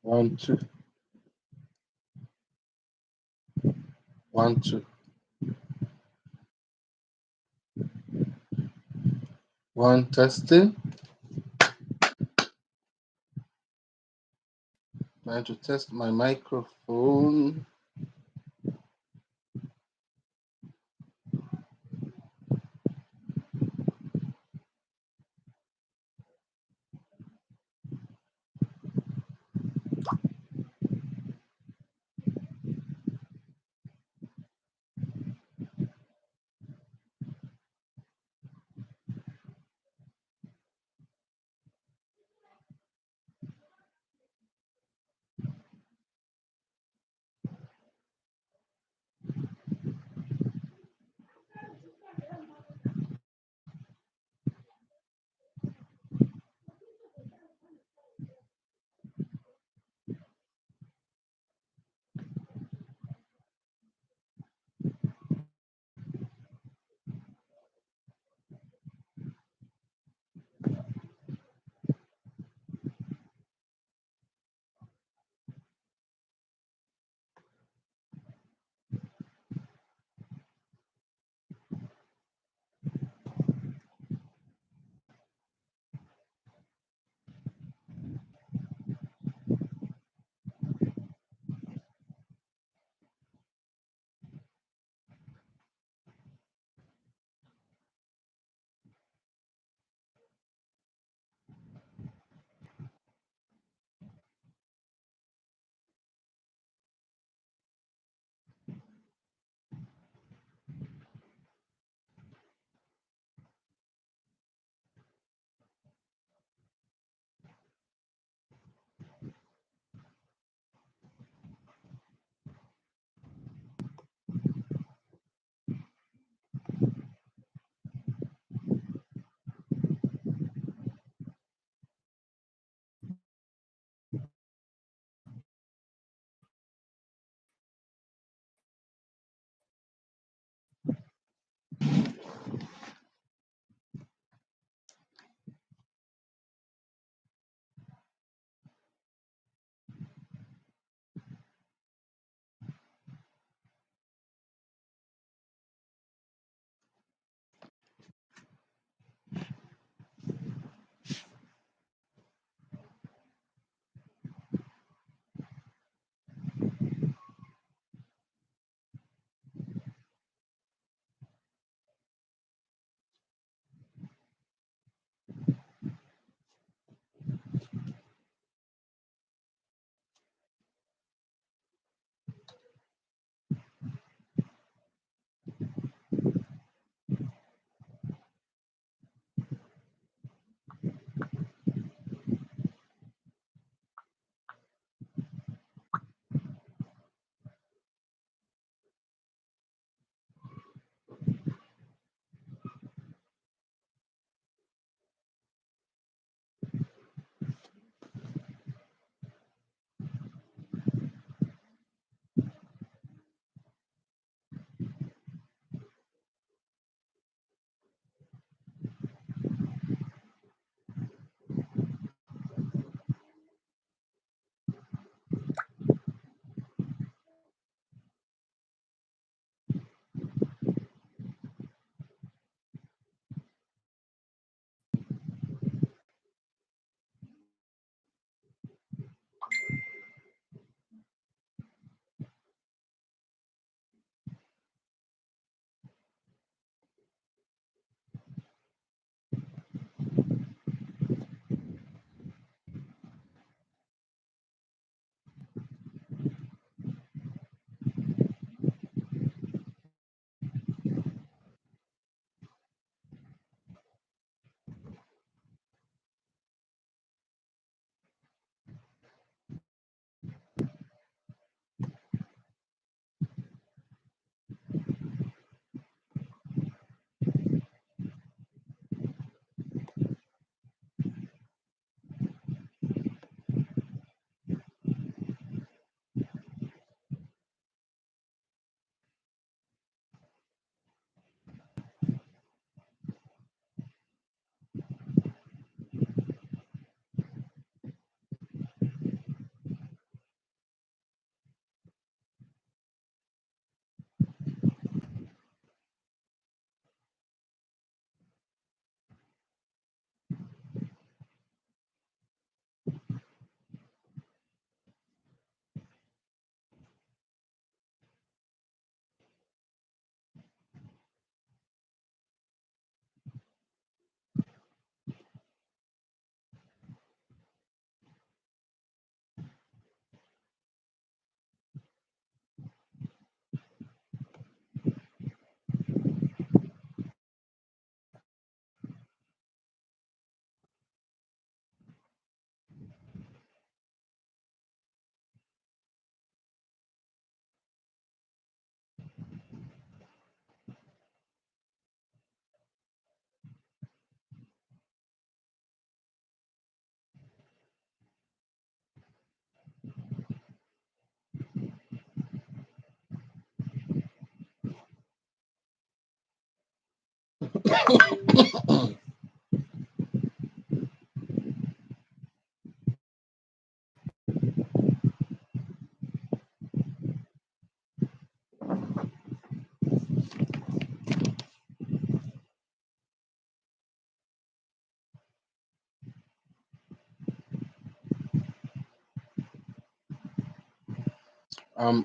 One, two. 1, 2. 1, testing. Trying to test my microphone.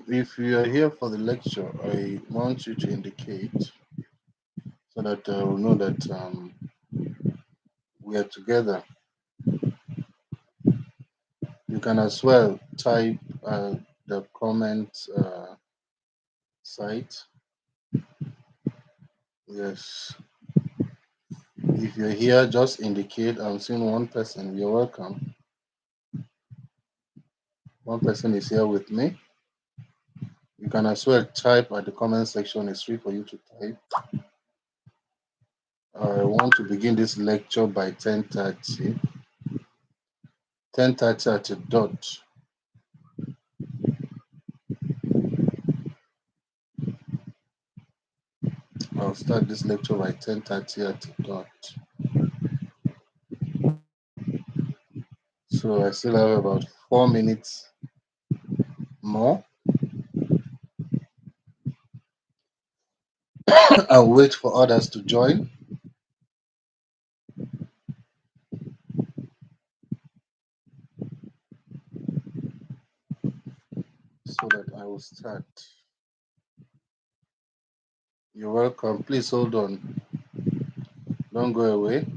If you are here for the lecture, I want you to indicate so that I will know that we are together. You can as well type the comment site. Yes. If you're here, just indicate. I'm seeing one person. You're welcome. One person is here with me. You can as well type at the comment section. It's free for you to type. I want to begin this lecture by 10:30. 10:30 at a dot. I'll start this lecture by 10:30 at a dot. So I still have about 4 minutes more. I'll wait for others to join so that I will start. You're welcome. Please hold on. Don't go away.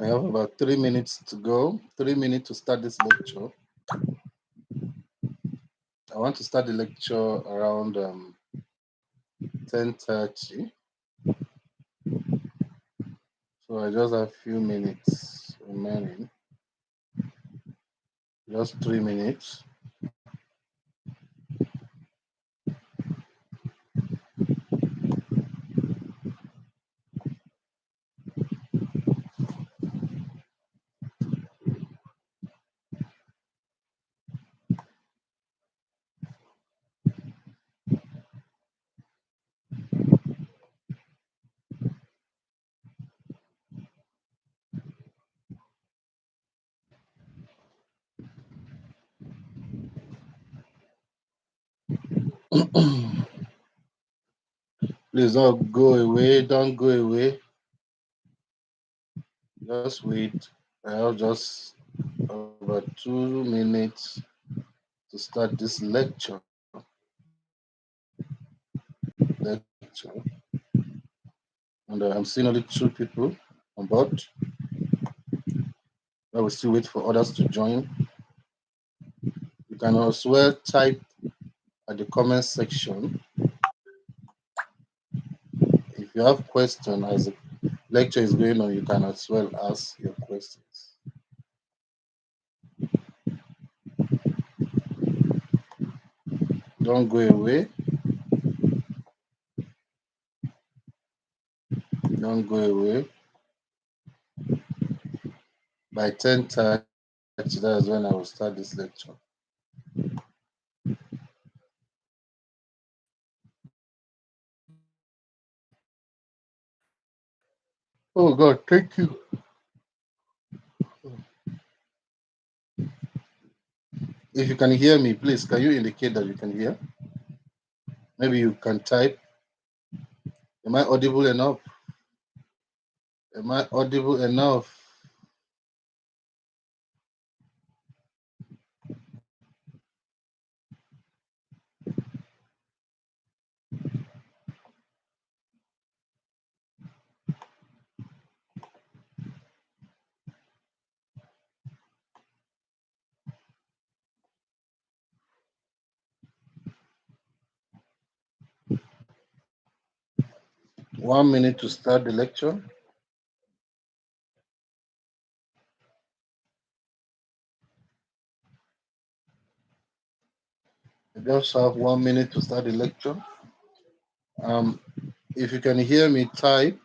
I have about 3 minutes to go. 3 minutes to start this lecture. I want to start the lecture around 10:30. So I just have a few minutes remaining. Just 3 minutes. Please don't go away. Don't go away. Just wait. I have just about 2 minutes to start this lecture. And I'm seeing only 2 people on board. I will still wait for others to join. You can as well type at the comment section. If you have questions as the lecture is going on, you can as well ask your questions. Don't go away. Don't go away. By 10:30, that's when I will start this lecture. Oh God, thank you. If you can hear me, please, can you indicate that you can hear? Maybe you can type. Am I audible enough? Am I audible enough? 1 minute to start the lecture. I just have 1 minute to start the lecture. Um, if you can hear me, type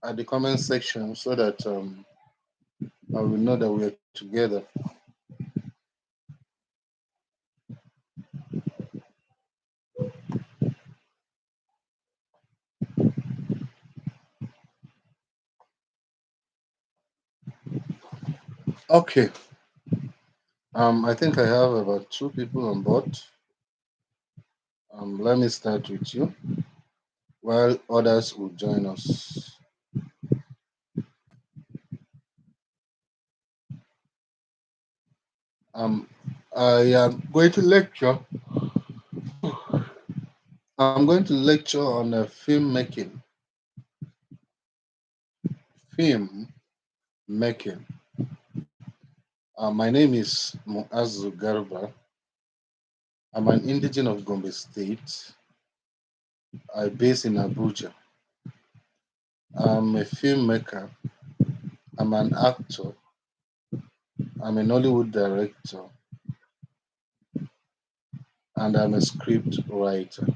at the comment section so that I will know that we are together. Okay. I think I have about 2 people on board. Let me start with you, while others will join us. Um, I am going to lecture. I'm going to lecture on film making. Film making. My name is Muazu Garba. I'm an indigen of Gombe State. I base in Abuja. I'm a filmmaker. I'm an actor. I'm a Nollywood director, and I'm a script writer.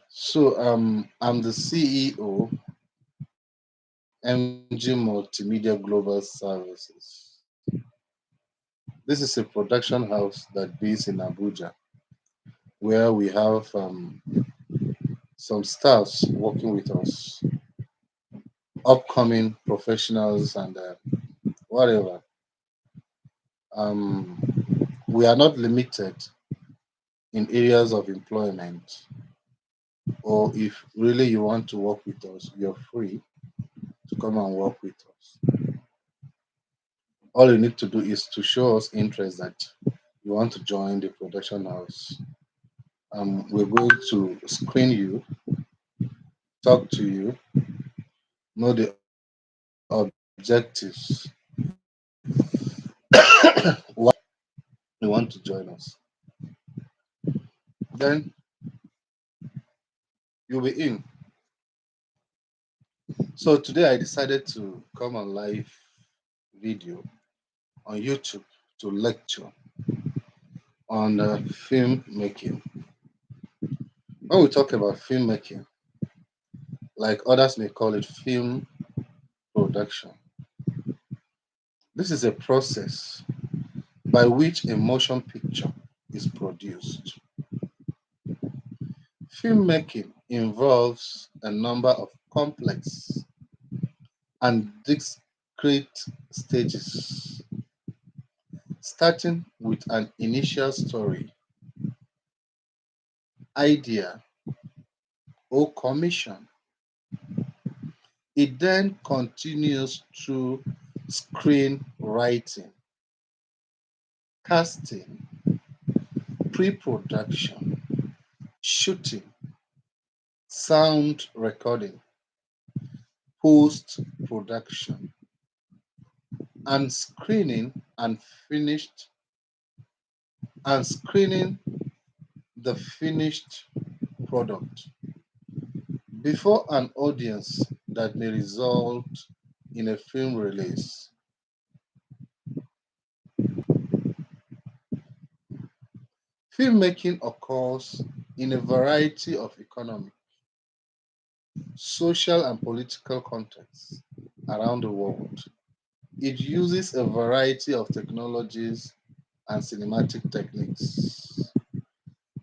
So I'm the CEO, MG Multimedia Global Services. This is a production house that based in Abuja, where we have some staffs working with us, upcoming professionals and whatever. Um, we are not limited in areas of employment, or if really you want to work with us, you're free to come and work with us. All you need to do is to show us interest that you want to join the production house. We're going to screen you, talk to you, know the objectives, why you want to join us. Then you'll be in. So today I decided to come on live video on YouTube to lecture on film making. When we talk about filmmaking, like others may call it film production, this is a process by which a motion picture is produced. Filmmaking involves a number of complex and discrete stages, starting with an initial story, idea, or commission. It then continues through screenwriting, casting, pre-production, shooting, sound recording, post-production, and finished screening the finished product before an audience that may result in a film release. Filmmaking occurs in a variety of economic, social, and political contexts around the world. It uses a variety of technologies and cinematic techniques.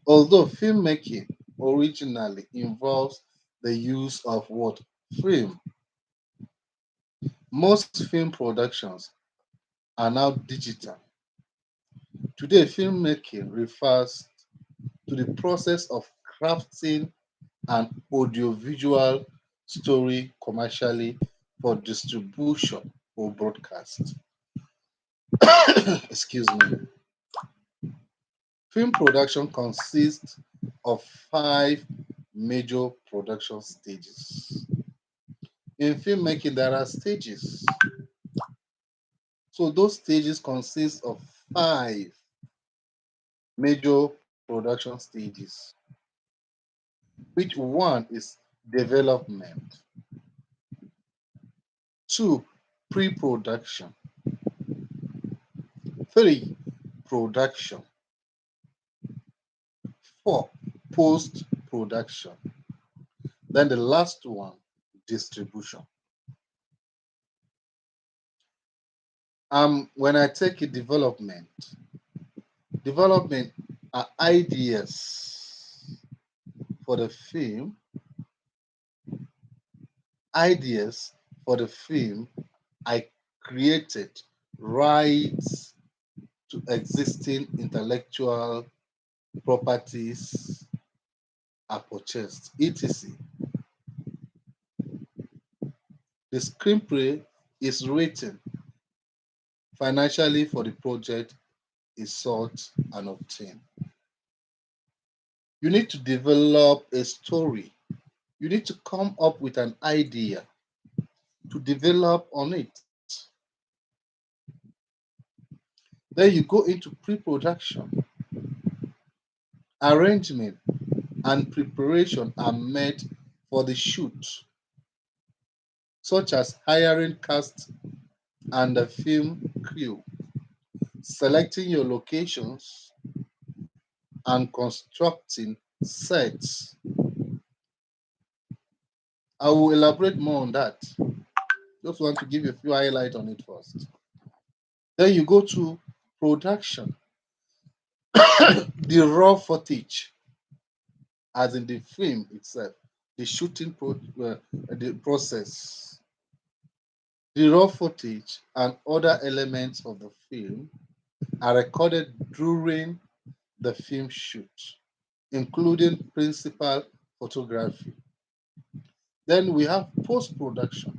Although filmmaking originally involves the use of what? Film. Most film productions are now digital. Today, filmmaking refers to the process of crafting an audiovisual story commercially for distribution or broadcast. Excuse me. Film production consists of 5 major production stages. In filmmaking, there are stages. So those stages consist of 5 major production stages. which one is development, two, pre-production, three, production, four, post-production. Then the last one, distribution. When I take it development are ideas for the film, ideas for the film I created rights to existing intellectual properties are purchased, etc. The screenplay is written, financially for the project is sought and obtained. You need to develop a story. You need to come up with an idea to develop on it. Then you go into pre-production. Arrangement and preparation are made for the shoot, such as hiring cast and the film crew, selecting your locations, and constructing sets. I will elaborate more on that. Just want to give you a few highlights on it first. Then you go to production, the raw footage, as in the film itself, the the process, the raw footage and other elements of the film are recorded during the film shoot, including principal photography. Then we have post production.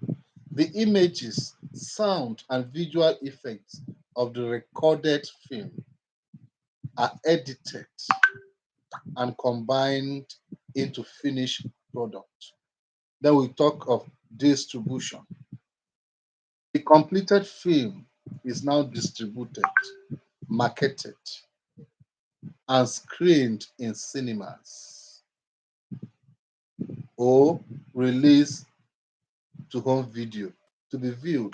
The images, sound, and visual effects of the recorded film are edited and combined into finished product. Then we talk of distribution. The completed film is now distributed, marketed, and screened in cinemas or released to home video to be viewed.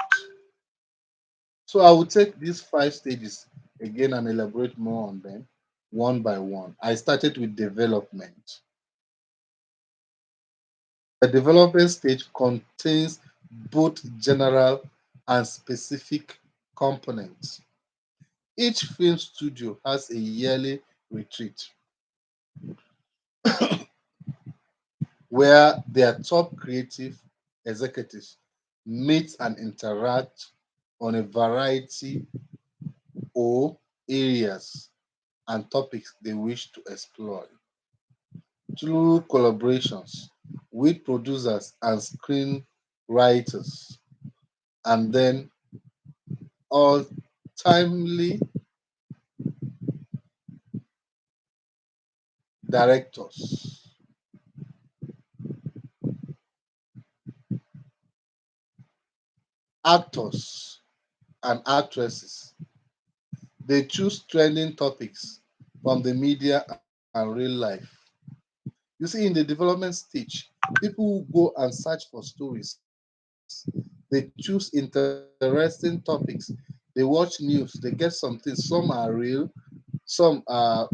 So I will take these five stages again and elaborate more on them one by one. I started with development. The development stage contains both general and specific components. Each film studio has a yearly retreat where their top creative executives meet and interact on a variety of areas and topics they wish to explore through collaborations with producers and screenwriters, and then all timely directors. Actors and actresses. They choose trending topics from the media and real life. You see, in the development stage, people who go and search for stories. They choose interesting topics. They watch news. They get something. Some are real, some are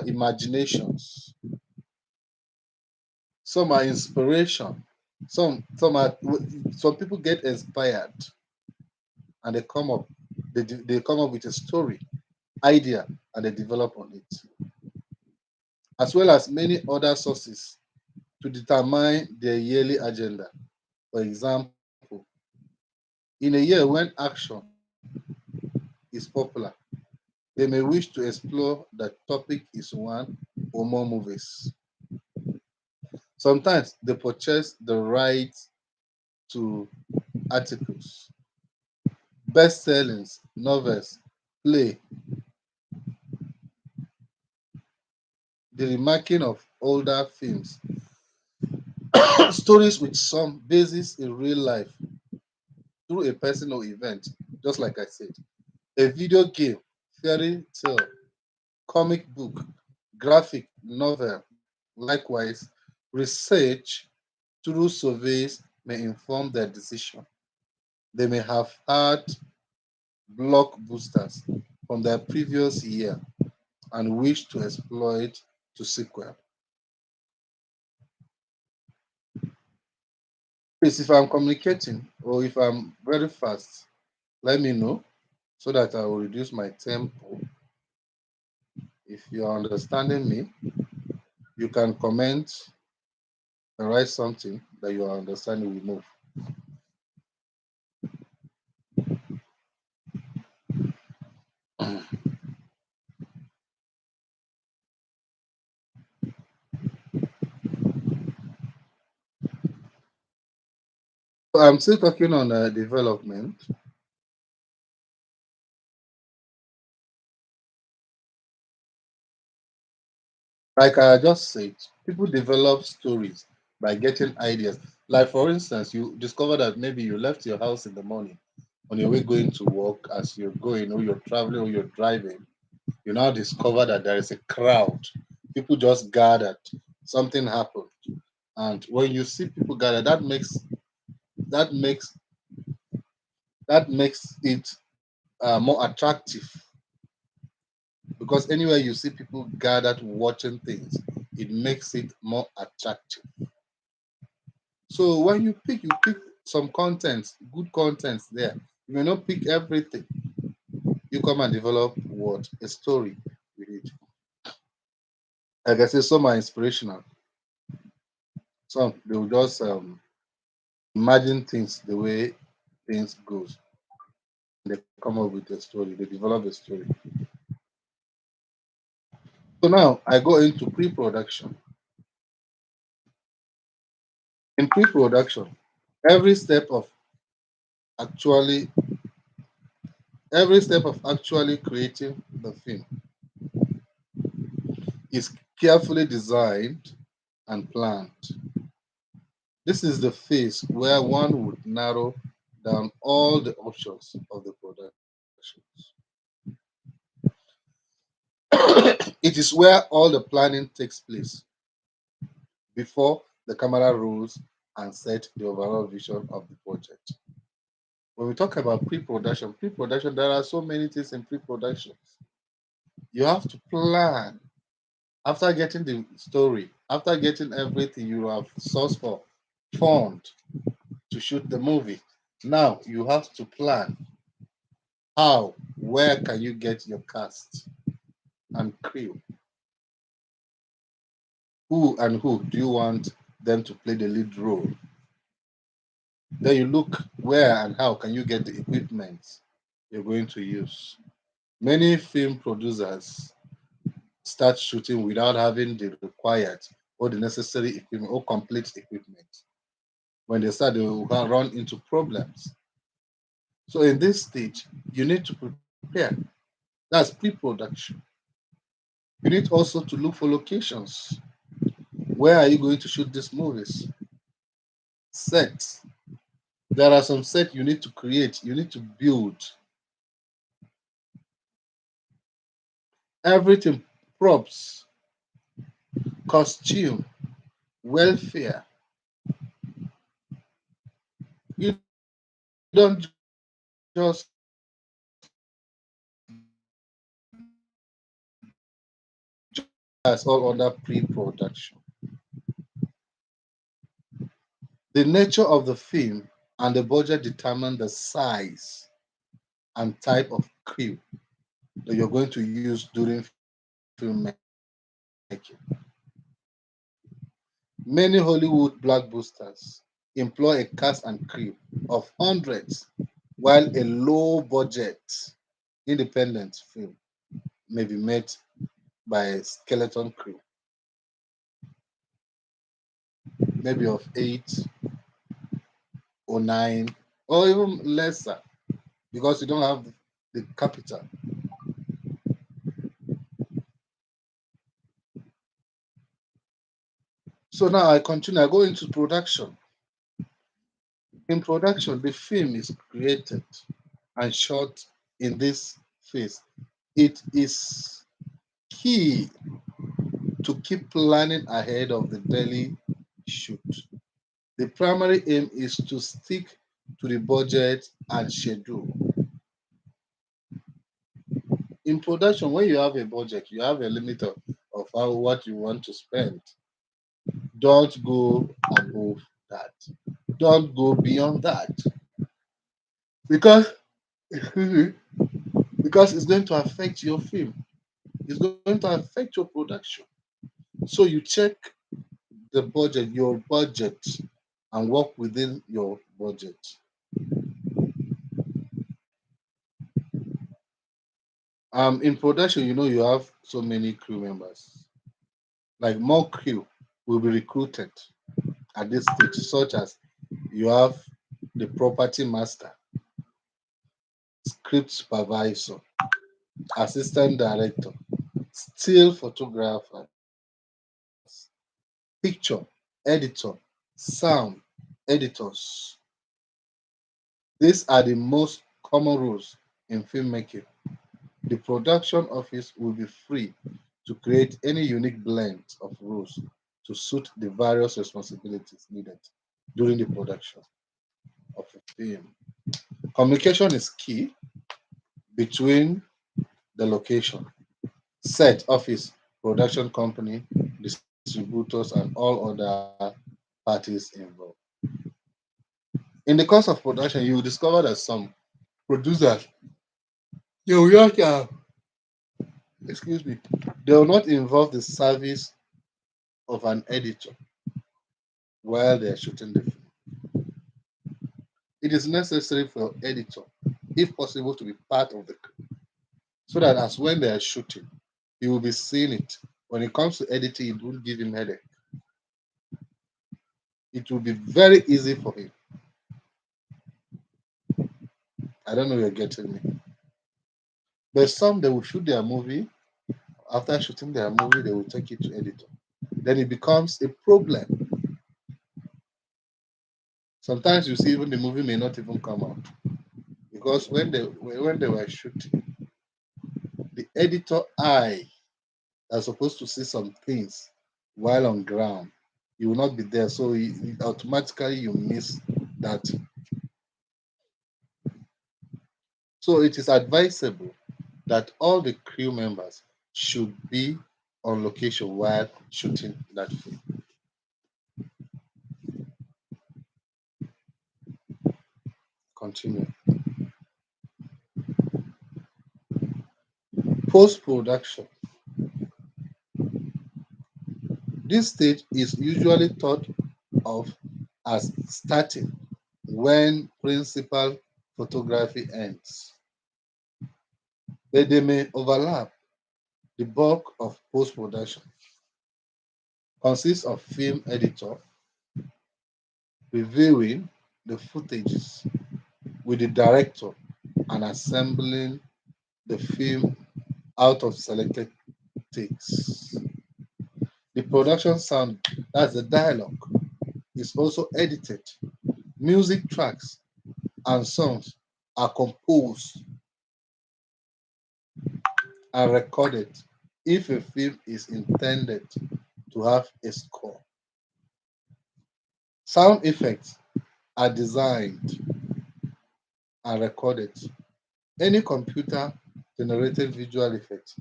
imaginations, some are inspiration. Some people get inspired and they come up with a story, idea, and they develop on it, as well as many other sources to determine their yearly agenda. For example, in a year when action is popular, they may wish to explore that topic is one or more movies. Sometimes they purchase the rights to articles, bestsellings, novels, play, the remarking of older films, stories with some basis in real life through a personal event, just like I said, a video game, fairy tale, comic book, graphic novel, likewise Research through surveys may inform their decision. They may have had blockbusters from their previous year and wish to exploit to sequel. Please, if I'm communicating or if I'm very fast, let me know so that I will reduce my tempo. If you are understanding me, you can comment and write something that you are understanding. We move. I'm still talking on development. Like I just said, people develop stories by getting ideas. Like for instance, you discover that maybe you left your house in the morning on your way going to work. As you're going, or you're traveling, or you're driving, you now discover that there is a crowd. People just gathered. Something happened, and when you see people gather, that makes that makes it more attractive, because anywhere you see people gathered watching things, it makes it more attractive. So when you pick some contents, good contents there. You may not pick everything. You come and develop what? A story with it. Like I say, some are inspirational. Some they will just imagine things the way things goes. They come up with a story. They develop a story. So now I go into pre-production. In pre-production, every step of actually every step of actually creating the film is carefully designed and planned. This is the phase where one would narrow down all the options of the productions. It is where all the planning takes place before the camera rolls and set the overall vision of the project. When we talk about pre-production, there are so many things in pre-production. You have to plan. After getting the story, after getting everything, you have source for fund to shoot the movie. Now you have to plan how, where can you get your cast and crew? Who do you want them to play the lead role? Then you look where and how can you get the equipment you're going to use. Many film producers start shooting without having the required or the necessary equipment or complete equipment. When they start, they will run into problems. So in this stage, you need to prepare. That's pre-production. You need also to look for locations. Where are you going to shoot these movies? Sets. There are some sets you need to create, you need to build. Everything, props, costume, welfare. You don't just as all under pre-production. The nature of the film and the budget determine the size and type of crew that you're going to use during filmmaking. Many Hollywood blockbusters employ a cast and crew of hundreds, while a low budget independent film may be made by a skeleton crew, maybe of eight or nine, or even lesser, because you don't have the capital. So now I continue, I go into production. In production, the film is created and shot in this phase. It is key to keep planning ahead of the daily shoot. The primary aim is to stick to the budget and schedule. In production, when you have a budget, you have a limit of how what you want to spend. Don't go above that. Don't go beyond that. Because excuse me, because it's going to affect your film. It's going to affect your production. So you check your budget, and work within your budget. In production, you have so many crew members. Like more crew will be recruited at this stage, such as you have the property master, script supervisor, assistant director, still photographers, picture editor, sound editors. These are the most common roles in filmmaking. The production office will be free to create any unique blend of roles to suit the various responsibilities needed during the production of a film. Communication is key between the location, set, office, production company, distributors, and all other parties involved. In the course of production, you will discover that some producers, they will not, excuse me, they will not involve the service of an editor while they are shooting the film. It is necessary for editor, if possible, to be part of the crew, so that as when they are shooting, he will be seeing it. When it comes to editing, it won't give him headache. It will be very easy for him. I don't know if you're getting me. But some they will shoot their movie. After shooting their movie, they will take it to editor. Then it becomes a problem. Sometimes you see even the movie may not even come out because when they were shooting, the editor eye are supposed to see some things while on ground. You will not be there, so automatically you miss that. So it is advisable that all the crew members should be on location while shooting that film. Continue. Post production. This stage is usually thought of as starting when principal photography ends, but they may overlap. The bulk of post production consists of film editor reviewing the footages with the director and assembling the film out of selected takes. The production sound, that's the dialogue, is also edited. Music tracks and songs are composed and recorded if a film is intended to have a score. Sound effects are designed and recorded. Any computer generated visual effects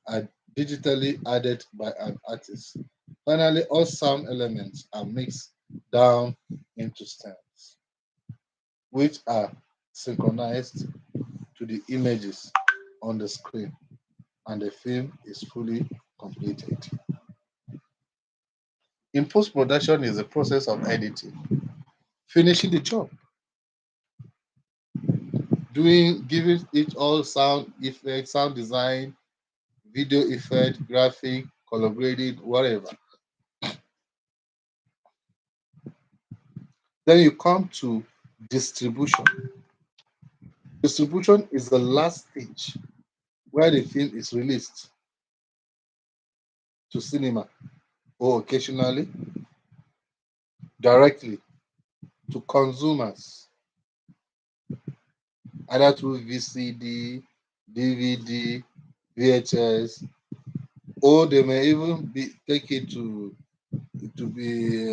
are digitally added by an artist. Finally, all sound elements are mixed down into stems, which are synchronized to the images on the screen, and the film is fully completed. In post production is the process of editing, finishing the job, giving it all sound effects, sound design, video effect, graphic, color grading, whatever. Then you come to distribution. Distribution is the last stage where the film is released to cinema or occasionally directly to consumers, either through VCD, DVD, VHS, or they may even be take it to to be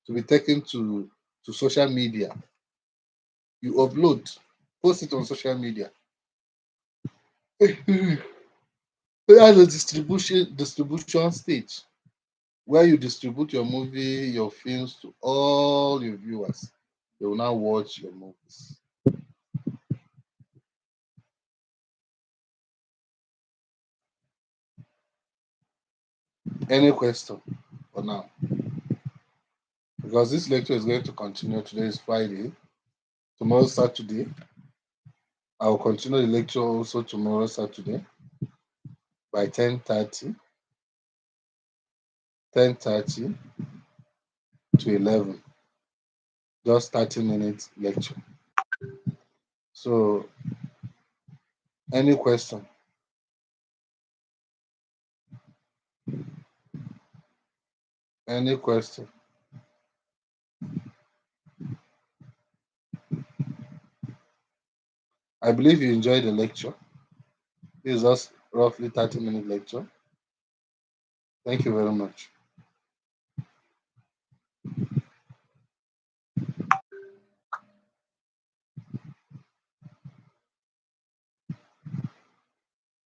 to be taken to social media. You upload, post it on social media. That's a distribution stage where you distribute your movie, your films to all your viewers. They will now watch your movies. Any question for now? Because this lecture is going to continue. Today is Friday. Tomorrow, Saturday. I will continue the lecture also tomorrow, Saturday, by 10:30, 10:30 to 11. Just 30 minutes lecture. So, any question? Any question? I believe you enjoyed the lecture. This is just roughly 30-minute lecture. Thank you very much.